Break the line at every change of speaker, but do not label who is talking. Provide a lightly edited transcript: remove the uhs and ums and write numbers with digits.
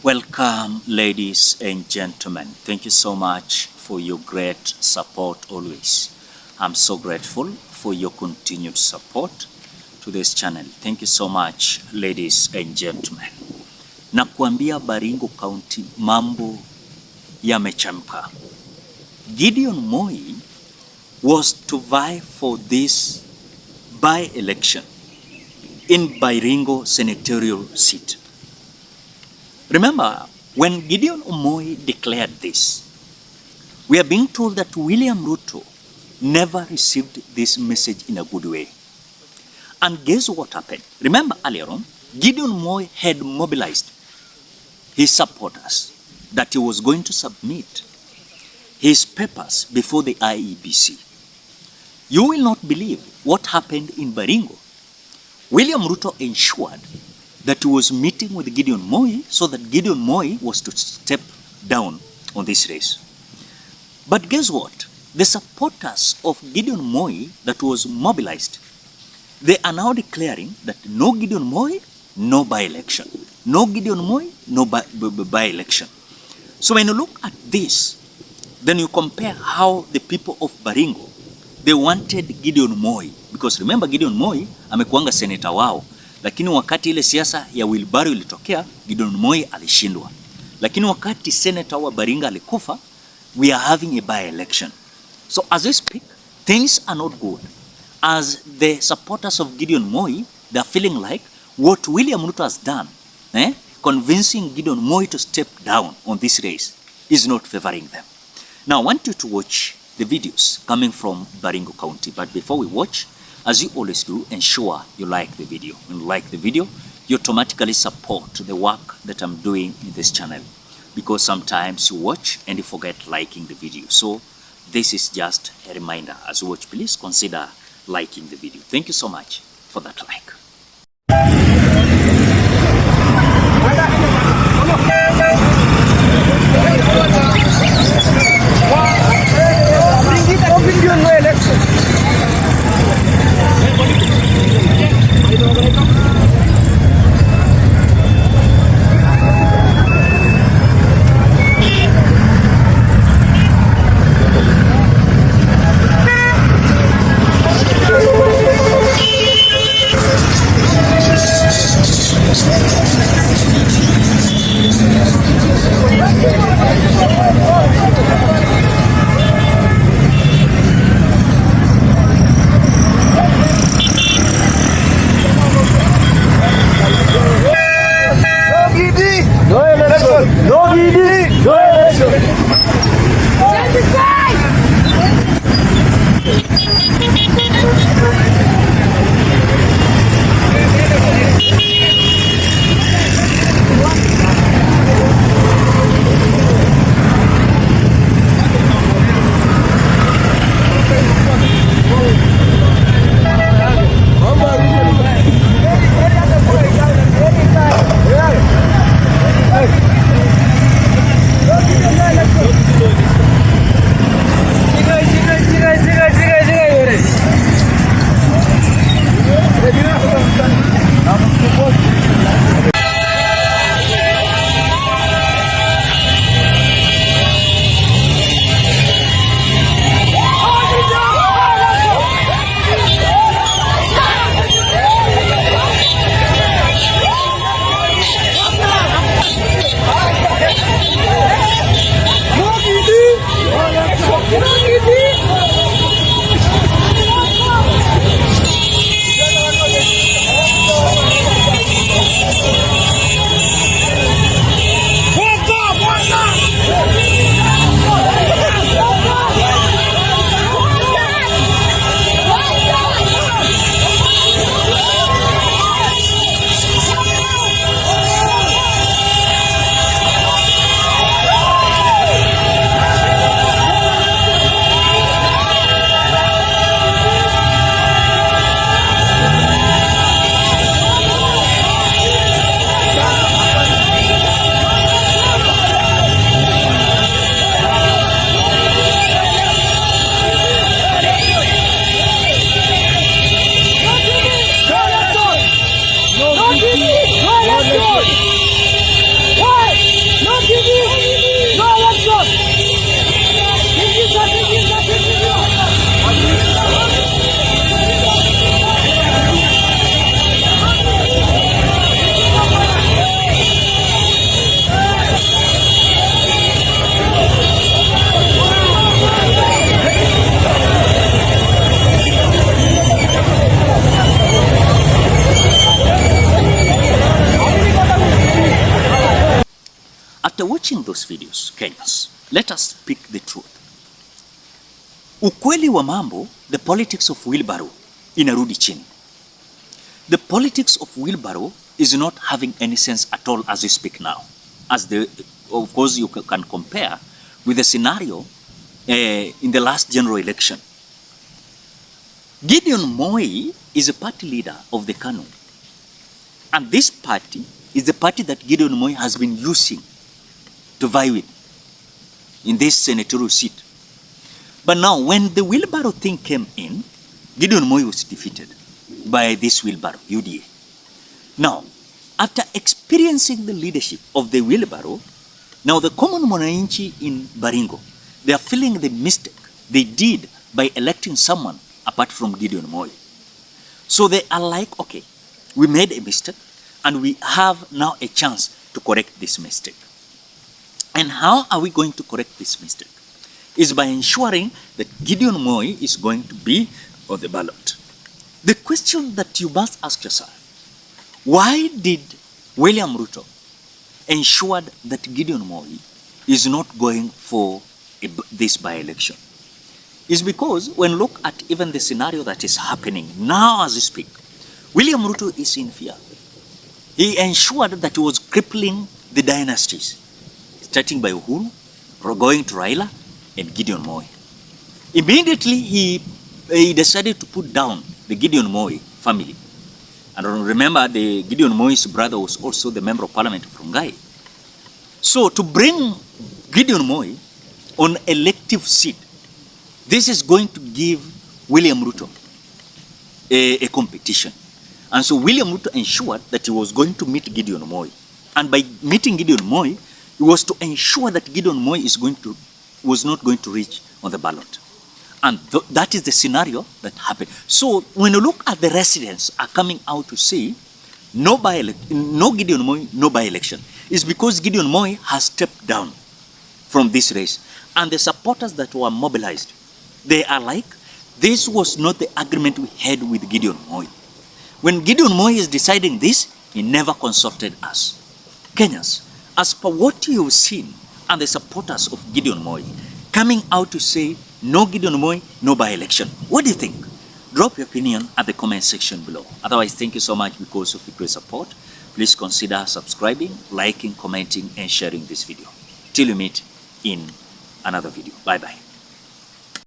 Welcome, ladies and gentlemen. Thank you so much for your great support always. I'm so grateful for your continued support to this channel. Thank you so much, ladies and gentlemen. Nakuambia Baringo County mambo yamechemka. Gedion Moi was to vie for this by-election in Baringo senatorial seat. Remember, when Gedion Moi declared this, we are being told that William Ruto never received this message in a good way. And guess what happened? Remember earlier on, Gedion Moi had mobilized his supporters that he was going to submit his papers before the IEBC. You will not believe what happened in Baringo. William Ruto ensured that he was meeting with Gedion Moi so that Gedion Moi was to step down on this race. But guess what? The supporters of Gedion Moi that was mobilized, they are now declaring that no Gedion Moi, no by-election. No Gedion Moi, no by-election. So when you look at this, then you compare how the people of Baringo, they wanted Gedion Moi. Because remember Gedion Moi, amekuanga senator wao. Lakini wakati ile siasa ya Wilbaro ilitokea, Gedion Moi alishindwa. Lakini wakati senator wa Baringa alikufa, we are having a by-election. So as we speak, things are not good. As the supporters of Gedion Moi, they are feeling like what William Ruto has done, convincing Gedion Moi to step down on this race, is not favoring them. Now I want you to watch the videos coming from Baringo County. But before we watch, as you always do, ensure you like the video. When you like the video, you automatically support the work that I'm doing in this channel. Because sometimes you watch and you forget liking the video. So this is just a reminder. As you watch, please consider liking the video. Thank you so much for that like. After watching those videos, Kenyans, let us speak the truth. Ukweli wa mambo, the politics of wheelbarrow inarudi chini. The politics of wheelbarrow is not having any sense at all as we speak now. Of course, you can compare with the scenario in the last general election. Gedion Moi is a party leader of the KANU. And this party is the party that Gedion Moi has been using to vie with in this senatorial seat. But now, when the wheelbarrow thing came in, Gedion Moi was defeated by this wheelbarrow, UDA. Now, after experiencing the leadership of the wheelbarrow, now the common mwananchi in Baringo, they are feeling the mistake they did by electing someone apart from Gedion Moi. So they are like, okay, we made a mistake and we have now a chance to correct this mistake. And how are we going to correct this mistake? Is by ensuring that Gedion Moi is going to be on the ballot. The question that you must ask yourself, why did William Ruto ensure that Gedion Moi is not going for this by-election? Is because when look at even the scenario that is happening now as we speak, William Ruto is in fear. He ensured that he was crippling the dynasties, starting by Uhuru, going to Raila, and Gedion Moi. Immediately he decided to put down the Gedion Moi family. And remember, the Gedion Moi's brother was also the member of parliament from Gai. So to bring Gedion Moi on elective seat, this is going to give William Ruto a competition. And so William Ruto ensured that he was going to meet Gedion Moi. And by meeting Gedion Moi, it was to ensure that Gedion Moi was not going to reach on the ballot. And that is the scenario that happened. So when you look at the residents are coming out to say, no Gedion Moi, no by-election, it's because Gedion Moi has stepped down from this race. And the supporters that were mobilized, they are like, this was not the agreement we had with Gedion Moi. When Gedion Moi is deciding this, he never consulted us. Kenyans, as per what you have seen and the supporters of Gedion Moi coming out to say, no Gedion Moi, no by-election. What do you think? Drop your opinion at the comment section below. Otherwise, thank you so much because of your great support. Please consider subscribing, liking, commenting, and sharing this video. Till we meet in another video. Bye-bye.